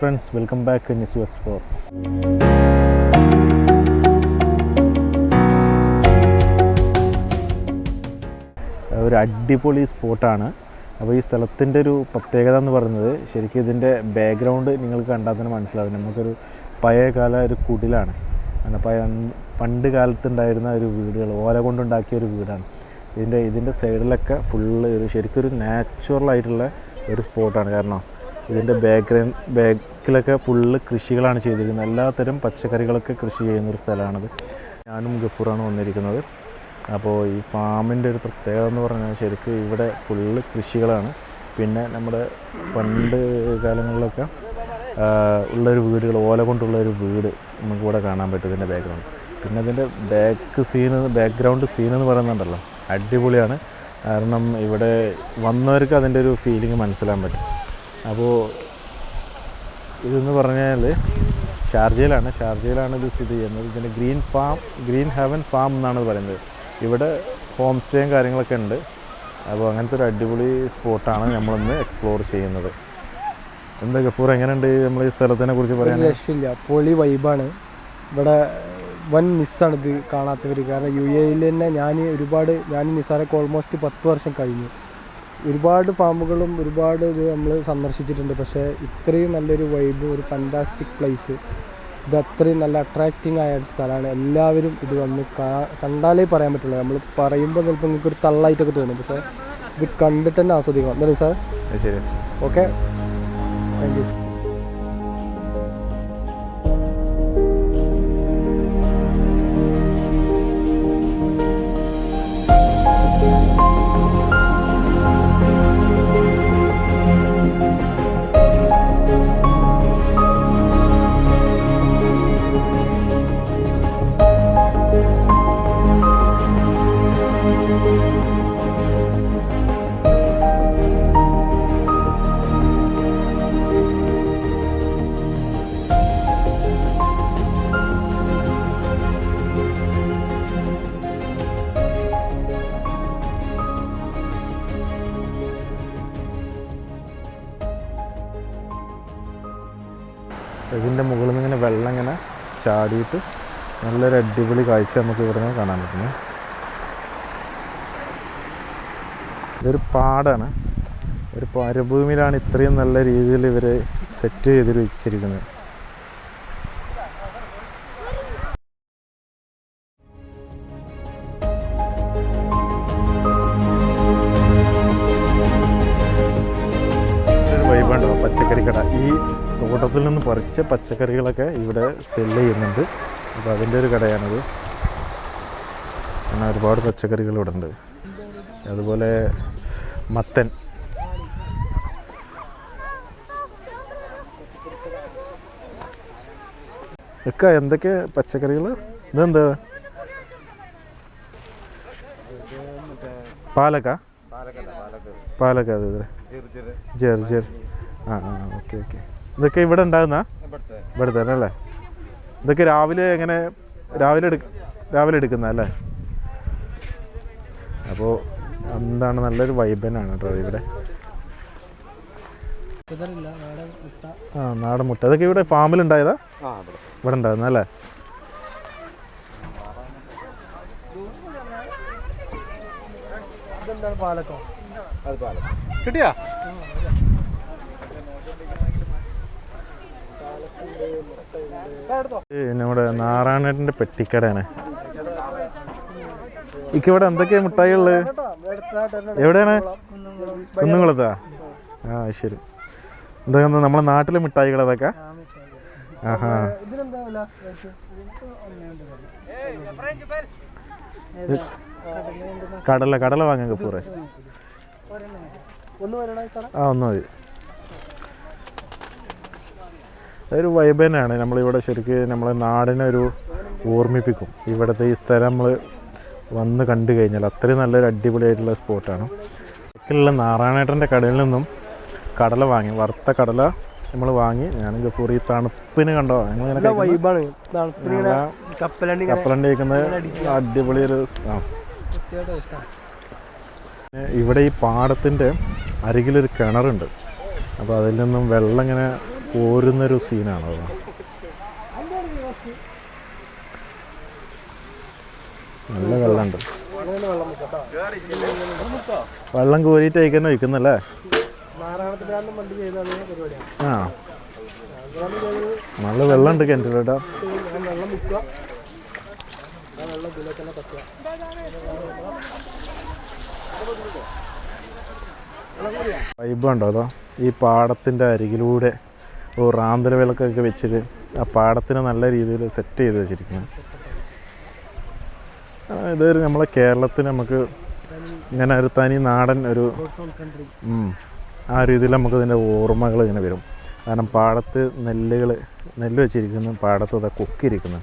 friends, welcome back to NISU Explore. ഒരു അടിപൊളി സ്പോട്ടാണ്. അപ്പോൾ ഈ സ്ഥലത്തിൻ്റെ ഒരു പ്രത്യേകത എന്ന് പറയുന്നത് ശരിക്കും ഇതിൻ്റെ ബാക്ക്ഗ്രൗണ്ട് നിങ്ങൾക്ക് കണ്ടാൽ തന്നെ മനസ്സിലാവും. നമുക്കൊരു പഴയകാല ഒരു കുടിലാണ്. പണ്ട് കാലത്തുണ്ടായിരുന്ന ഒരു വീടുകൾ, ഓല കൊണ്ടുണ്ടാക്കിയ ഒരു വീടാണ്. ഇതിൻ്റെ സൈഡിലൊക്കെ ഫുള്ള് ശരിക്കും ഒരു നാച്ചുറലായിട്ടുള്ള ഒരു സ്പോട്ടാണ്. കാരണം ഇതിൻ്റെ ബാക്കിലൊക്കെ ഫുള്ള് കൃഷികളാണ് ചെയ്തിരിക്കുന്നത്. എല്ലാത്തരം പച്ചക്കറികളൊക്കെ കൃഷി ചെയ്യുന്നൊരു സ്ഥലമാണത്. ഞാനും ഗഫൂറാണ് വന്നിരിക്കുന്നത്. അപ്പോൾ ഈ ഫാമിൻ്റെ ഒരു പ്രത്യേകത എന്ന് പറഞ്ഞാൽ ശരിക്കും ഇവിടെ ഫുള്ള് കൃഷികളാണ്. പിന്നെ നമ്മുടെ പണ്ട് കാലങ്ങളിലൊക്കെ ഉള്ളൊരു വീടുകൾ, ഓല കൊണ്ടുള്ളൊരു വീട് നമുക്കിവിടെ കാണാൻ പറ്റും ഇതിൻ്റെ ബാക്ക്ഗ്രൗണ്ട്. പിന്നെ അതിൻ്റെ ബാക്ക്ഗ്രൗണ്ട് സീൻ എന്ന് പറയുന്നുണ്ടല്ലോ, അടിപൊളിയാണ്. കാരണം ഇവിടെ വന്നവർക്ക് അതിൻ്റെ ഒരു ഫീലിംഗ് മനസ്സിലാൻ പറ്റും. അപ്പോൾ ഇതെന്ന് പറഞ്ഞാൽ ഷാർജയിലാണ് ഇത് സ്ഥിതി ചെയ്യുന്നത്. ഇതിൻ്റെ ഗ്രീൻ ഹെവൻ ഫാം എന്നാണ് പറയുന്നത്. ഇവിടെ ഹോം സ്റ്റേയും കാര്യങ്ങളൊക്കെ ഉണ്ട്. അപ്പോൾ അങ്ങനത്തെ ഒരു അടിപൊളി സ്പോട്ടാണ് നമ്മളിന്ന് എക്സ്പ്ലോർ ചെയ്യുന്നത്. എന്താ ഗഫൂർ, എങ്ങനെയുണ്ട് നമ്മൾ ഈ സ്ഥലത്തിനെ കുറിച്ച് പറയാൻ? രക്ഷയില്ല, പൊളി വൈബാണ്. ഇവിടെ വൻ മിസ്സാണ് ഇത് കാണാത്തവർ. കാരണം UAE തന്നെ ഞാൻ നിസാറൊക്കെ ഓൾമോസ്റ്റ് 10 വർഷം കഴിഞ്ഞു. ഒരുപാട് ഫാമുകളും ഒരുപാട് ഇത് നമ്മൾ സന്ദർശിച്ചിട്ടുണ്ട്. പക്ഷേ ഇത്രയും നല്ലൊരു വൈബ്, ഒരു ഫാന്റാസ്റ്റിക് പ്ലേസ്, ഇത് അത്രയും നല്ല അട്രാക്റ്റിംഗ് ആയ ഒരു സ്ഥലമാണ്. എല്ലാവരും ഇത് വന്ന് കണ്ടാലേ പറയാൻ പറ്റുള്ളൂ. നമ്മൾ പറയുമ്പോൾ ചിലപ്പോൾ നിങ്ങൾക്ക് ഒരു തള്ളായിട്ടൊക്കെ തോന്നും, പക്ഷേ ഇത് കണ്ടിട്ട് തന്നെ ആസ്വദിക്കണം. എന്താ സാർ? ശരി, ഓക്കെ, താങ്ക് യു. ഇതിൻ്റെ മുകളിൽ നിന്ന് ഇങ്ങനെ വെള്ളം ഇങ്ങനെ ചാടിയിട്ട് നല്ലൊരു അടിപൊളി കാഴ്ച നമുക്ക് ഇവിടെ നിന്ന് കാണാൻ പറ്റുന്നത്. ഇതൊരു പാടാണ്, ഒരു മരുഭൂമിയിലാണ് ഇത്രയും നല്ല രീതിയിൽ ഇവർ സെറ്റ് ചെയ്ത് വെച്ചിരിക്കുന്നത്. വൈബാണ്ടോ പച്ചക്കറി കട. ഈ തോട്ടത്തിൽ നിന്ന് പറിച്ച പച്ചക്കറികളൊക്കെ ഇവിടെ സെല്ല് ചെയ്യുന്നുണ്ട്. അപ്പോൾ അതിൻ്റെ ഒരു കടയാണിത്. അങ്ങനെ ഒരുപാട് പച്ചക്കറികൾ ഇവിടെ ഉണ്ട്. അതുപോലെ മത്തൻ, ഒക്കെ എന്തൊക്കെ പച്ചക്കറികൾ. ഇതെന്താ? പാലക്ക അത് ജർജർ. ഓക്കെ. ഇതൊക്കെ ഇവിടെ ഉണ്ടാകുന്ന ഇവിടെ തന്നെ അല്ലേ? ഇതൊക്കെ രാവിലെ എടുക്കുന്ന അല്ലേ? അപ്പോൾ എന്താണ്, നല്ലൊരു വൈബനാണ് കേട്ടോ ഇവിടെ. നാടൻ മുട്ട. അതൊക്കെ ഇവിടെ ഫാമിലുണ്ടായതാ? ഇവിടെ ഉണ്ടാകുന്ന അല്ലേ? കിട്ടിയാ? നമ്മുടെ നാരായണേട്ടൻ്റെ പെട്ടിക്കടയാണ്. ഇവിടെ എന്തൊക്കെയാ മിഠായികള്? എവിടെയാണ്? കുന്നുകുളത്താ? ശരി. എന്തൊക്കെ നമ്മളെ നാട്ടിലെ മിഠായികൾ അതൊക്കെ? ആഹാ. കടല വാങ്ങാൻ ഗഫൂറെ? ഒന്ന് മതി. അതൊരു വൈബ് തന്നെയാണ്. നമ്മളിവിടെ ശരിക്കും നമ്മളെ നാടിനെ ഒരു ഓർമ്മിപ്പിക്കും. ഇവിടുത്തെ ഈ സ്ഥലം നമ്മൾ വന്ന് കണ്ടു കഴിഞ്ഞാൽ അത്രയും നല്ലൊരു അടിപൊളിയായിട്ടുള്ള സ്പോട്ടാണ്. ബാക്കിയുള്ള നാരായണേട്ടൻ്റെ കടയിൽ നിന്നും കടല വാങ്ങി, വറുത്ത കടല നമ്മൾ വാങ്ങി. ഞാനും ഗഫൂർ ഈ തണുപ്പിന് കണ്ടോ, ഞങ്ങളിങ്ങനെ കപ്പലണ്ടി കഴിക്കുന്നത് അടിപൊളി ഒരു. ഇവിടെ ഈ പാടത്തിൻ്റെ അരികിലൊരു കിണറുണ്ട്. അപ്പോൾ അതിൽ നിന്നും വെള്ളം ഇങ്ങനെ കോരുന്നൊരു സീനാണ് അത്. നല്ല വെള്ളമുണ്ട്. വെള്ളം കോരിയിട്ട് അയക്കന്നെ വയ്ക്കുന്നല്ലേ? ആ നല്ല വെള്ളമുണ്ട് കിണറ്റിലേട്ടാ. വൈബ് ഉണ്ടോ അതോ? ഈ പാടത്തിൻ്റെ അരികിലൂടെ റാന്തൽ വിളക്കൊക്കെ വെച്ചിട്ട് ആ പാടത്തിനെ നല്ല രീതിയിൽ സെറ്റ് ചെയ്ത് വെച്ചിരിക്കുന്നു. ഇതൊരു നമ്മളെ കേരളത്തിന് നമുക്ക് ഇങ്ങനെ ഒരു തനി നാടൻ ഒരു ആ രീതിയിൽ നമുക്കതിൻ്റെ ഓർമ്മകൾ ഇങ്ങനെ വരും. കാരണം പാടത്ത് നെല്ല് വെച്ചിരിക്കുന്നു, പാടത്ത് അതാ കൊക്കിരിക്കുന്നു.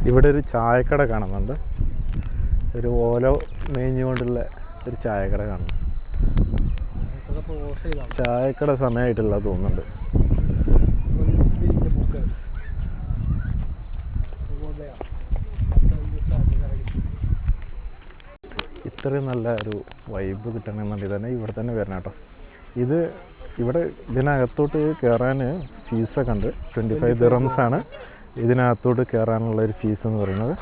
ഇവിടെ ഒരു ചായക്കട കാണുന്നുണ്ട്. ഒരു ഓല മേഞ്ഞുകൊണ്ടുള്ള ഒരു ചായക്കട കാണുന്നു. ചായക്കട സമയമായിട്ടില്ല തോന്നുന്നുണ്ട്. ഇത്രയും നല്ല ഒരു വൈബ് കിട്ടണമെന്നുണ്ടെങ്കിൽ തന്നെ ഇവിടെ തന്നെ വരണം കേട്ടോ. ഇതിനകത്തോട്ട് കയറാൻ ഫീസൊക്കെ ഉണ്ട്. 25 dirhams ആണ് ഇതിനകത്തോട്ട് കയറാനുള്ള ഒരു ഫീസ് എന്ന് പറയുന്നത്.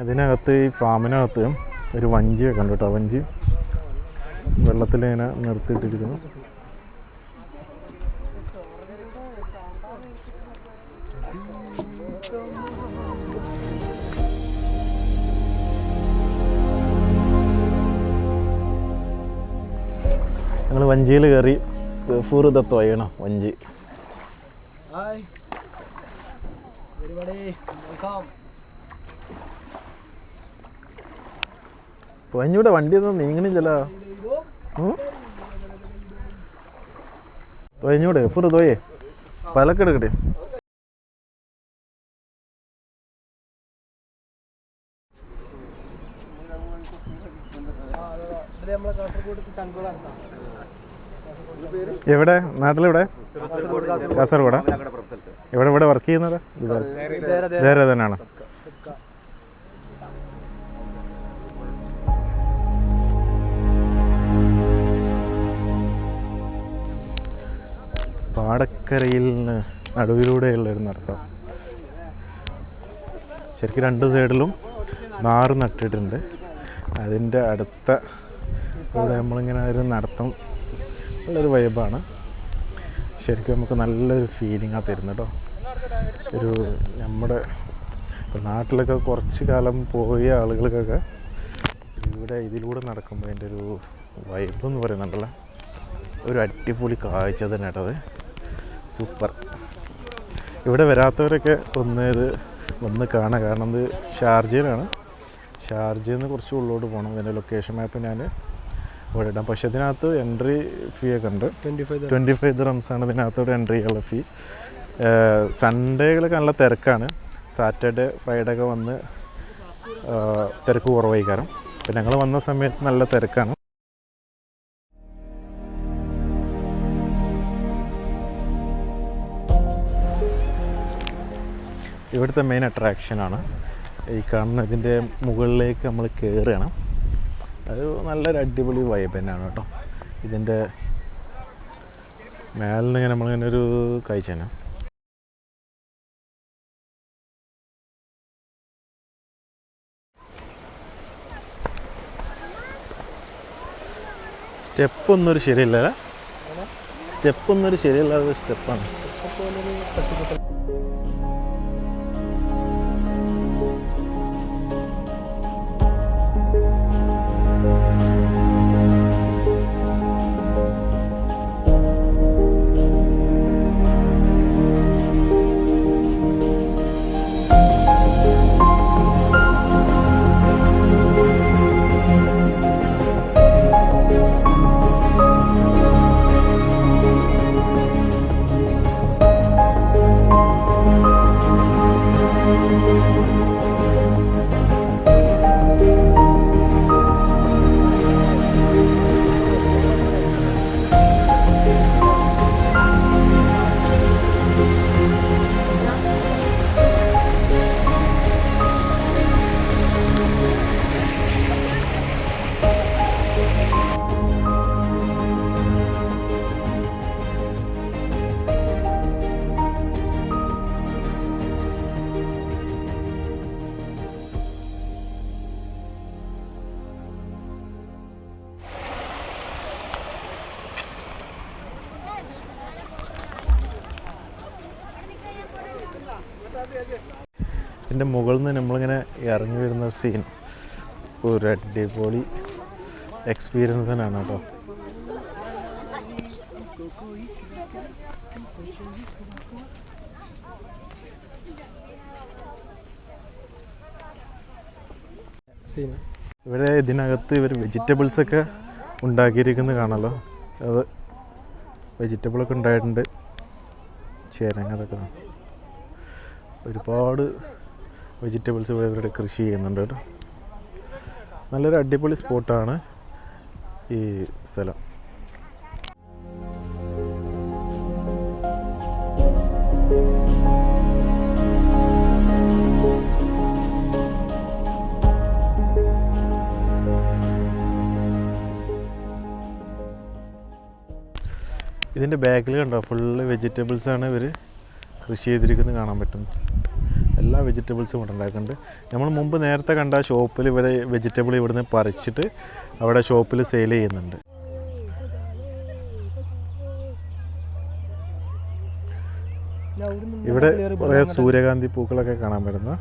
ഇതിനകത്ത് ഈ ഫാമിനകത്ത് ഒരു വഞ്ചിയൊക്കെ ഉണ്ട് കേട്ടോ. വഞ്ചി വെള്ളത്തിലിങ്ങനെ നിർത്തിയിട്ടിരിക്കുന്നു. ഞങ്ങൾ വഞ്ചിയിൽ കയറി ഗഫൂർ ദത്തോയണം വഞ്ചി. വഞ്ചിയുടെ വണ്ടിയൊന്നും നീങ്ങണില്ലല്ലോ. തോയഞ്ഞൂടെ ഗഫൂർ തോയേ പലക്കെടുക്കട്ടെ. എവിടെ? നാട്ടിലെവിടെ? കാസർഗോഡാ? എവിടെ വർക്ക് ചെയ്യുന്നത്? വേറെ തന്നെയാണ്. പാടക്കരയിൽ നടുവിലൂടെയുള്ളൊരു നടത്തം. ശരിക്കും 2 സൈഡിലും നാറ് നട്ടിട്ടുണ്ട്. അതിൻ്റെ അടുത്ത ഇവിടെ നമ്മളിങ്ങനെ ഒരു നടത്തം ഉള്ളൊരു വൈബാണ്. ശരിക്കും നമുക്ക് നല്ലൊരു ഫീലിംഗാണ് തരുന്നത് കേട്ടോ. ഒരു നമ്മുടെ നാട്ടിലൊക്കെ കുറച്ച് കാലം പോയ ആളുകൾക്കൊക്കെ ഇതിലൂടെ നടക്കുമ്പോൾ അതിൻ്റെ ഒരു വൈബ് എന്ന് പറയുന്നുണ്ടല്ലോ, ഒരു അടിപൊളി കാഴ്ച തന്നെ കേട്ടത്. സൂപ്പർ. ഇവിടെ വരാത്തവരൊക്കെ ഒന്ന് കാണാം. കാരണം ഇത് ഷാർജയിലാണ്. ഷാർജയിൽ നിന്ന് കുറച്ച് ഉള്ളോട്ട് പോകണം. അതിൻ്റെ ലൊക്കേഷൻ മാപ്പ് ഞാൻ ഇവിടെ ഇടാം. പക്ഷേ ഇതിനകത്ത് എൻട്രി ഫീ ഒക്കെ ഉണ്ട്. 25 dirhams ആണ് ഇതിനകത്തോട് എൻട്രി ചെയ്യാനുള്ള ഫീ. സൺഡേകളൊക്കെ നല്ല തിരക്കാണ്. സാറ്റർഡേ ഫ്രൈഡേ ഒക്കെ വന്ന് തിരക്ക് കുറവായി. കാരണം ഇപ്പം ഞങ്ങൾ വന്ന സമയത്ത് നല്ല തിരക്കാണ്. ഇവിടുത്തെ മെയിൻ അട്രാക്ഷനാണ് ഈ കാണുന്ന. ഇതിൻ്റെ മുകളിലേക്ക് നമ്മൾ കയറുകയാണ്. അത് നല്ലൊരു അടിപൊളി വൈബ് തന്നെയാണ് കേട്ടോ. ഇതിൻ്റെ മേലിൽ നിന്ന് നമ്മളിങ്ങനെ ഒരു കാഴ്ച തന്നെ. സ്റ്റെപ്പൊന്നും ശരിയല്ല. സ്റ്റെപ്പൊന്നും ശരിയല്ലാതെ സ്റ്റെപ്പാണ്. ഇതിൻ്റെ മുകളിൽ നിന്ന് നമ്മളിങ്ങനെ ഇറങ്ങി വരുന്ന സീൻ ഒരു അടിപൊളി എക്സ്പീരിയൻസ് തന്നെയാണ് കേട്ടോ. ഇവിടെ ഇതിനകത്ത് ഇവർ വെജിറ്റബിൾസൊക്കെ ഉണ്ടാക്കിയിരിക്കുന്നത് കാണാമല്ലോ. അത് വെജിറ്റബിളൊക്കെ ഉണ്ടായിട്ടുണ്ട്, ചേരങ്ങ അതൊക്കെ. ഒരുപാട് വെജിറ്റബിൾസ് ഇവിടെ ഇവരുടെ കൃഷി ചെയ്യുന്നുണ്ട് കേട്ടോ. നല്ലൊരു അടിപൊളി സ്പോട്ടാണ് ഈ സ്ഥലം. ഇതിൻ്റെ ബാക്കിൽ കണ്ടോ ഫുള്ള് വെജിറ്റബിൾസാണ് ഇവർ കൃഷി ചെയ്തിരിക്കുന്നത് കാണാൻ പറ്റും. എല്ലാ വെജിറ്റബിൾസും ഇവിടെ ഉണ്ടാക്കുന്നുണ്ട്. നമ്മൾ മുമ്പ് നേരത്തെ കണ്ട ഷോപ്പിൽ ഇവരെ വെജിറ്റബിൾ ഇവിടുന്ന് പറിച്ചിട്ട് അവിടെ ഷോപ്പിൽ സെയിൽ ചെയ്യുന്നുണ്ട്. ഇവിടെ കുറേ സൂര്യകാന്തി പൂക്കളൊക്കെ കാണാൻ പറ്റുന്ന